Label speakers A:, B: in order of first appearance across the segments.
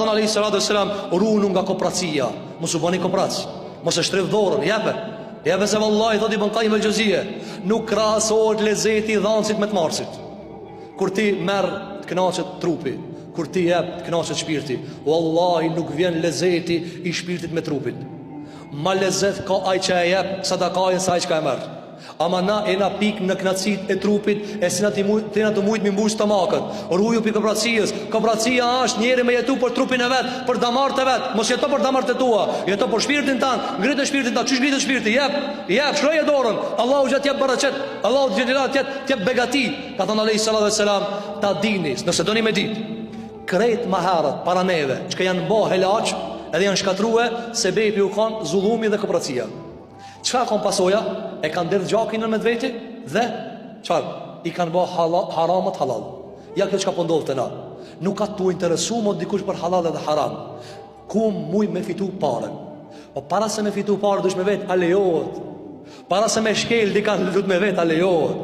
A: Thonë alayhi salatu wassalam, ruunu nga kopracia, mos u bëni koprac, mos e shtrydh dorën, jepe se vallahi thotë Ibn Qayyim al-Juzeyy, nuk krahasohet lezeti i dhancit me të marrësit. Kur ti merr të kënaqet trupi, kur ti jep të kënaqet shpirti, wallahi nuk vjen lezeti i shpirtit me trupin. Ma lezet ka ai që e jep sadakajën sa ai që ka e merr. Ama na e na pik në knacit e trupit, e si na të mujt mi mbush stomakët. Ruju për kopracijës. Kopracija është njeri me jetu për trupin e vet, për damartë e vet. Mos jeto për damartë e tua, jeto për shpirtin tanë. Ngritë shpirtin tanë, çish ngritë shpirti, jep, shtroje dorën. Allahu gjatë jep baraqet, Allahu gjatë jep begati. Ka thënë alayhi salatu wassalam, ta dini, nëse doni me ditë, krejt maherët para neve, që janë bë helaç, edhe janë shkatrue, sebepi u kanë zullumi dhe kopracia. Çfarë kanë pasoja? E kanë derdh gjakin në medveti dhe çfarë? I kanë bë haramat halal. Ja kjo çka po ndodh te na. Nuk ka tu interesu mo dikush për halal dhe haram. Ku muj me fitu parën. Po para se me fitu parën dush me vet a lejohet. Para se me shkel di kanë lut me vet a lejohet.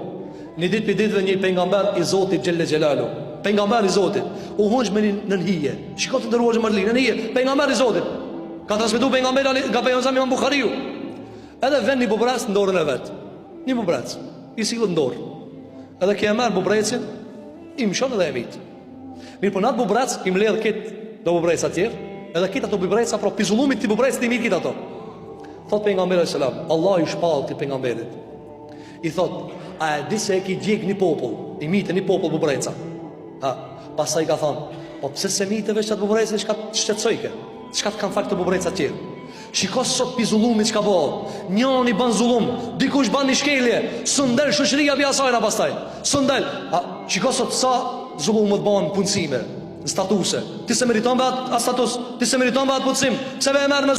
A: Një ditë për ditëve një pejgamber i Zotit xhelle xhelalu. Pejgamber i Zotit u hunj me në hije. Shikoj të ndëruar Marlin në hije. Pejgamber i Zotit. Ka transmetuar pejgamberi nga pejgamberi Imam Buhariu. Edhe vend një bubrec në dorën e vet. Një bubrec i sillet në dorë. Edhe kë e merr bubrecin, i mshon edhe e mit. Mirë, po nat bubrec i mbledh kët do bubreca të tjerë, edhe kët ato bubreca pro pizullumit ti bubrecit i mit kët ato. Thot pejgamberi sallallahu alajhi wasallam, Allah i shpall ti pejgamberit. I thot, a e di se e ki djeg një popull, i mitë një popull bubreca. Pastaj ka thonë, po pse se mitë veç atë bubrecën çka shtetçojke? Çka të kanë fal të bubreca të tjerë? Shiko sot pizullumit çka bëhet. Njëri bën zullum, dikush bën një shkelje, s'ndel shoqëria via asaj na pastaj. S'ndel. Shiko sot sa zullumut bën punësime, statuse. Ti se meriton me atë status, ti se meriton me atë punësim. Pse më merr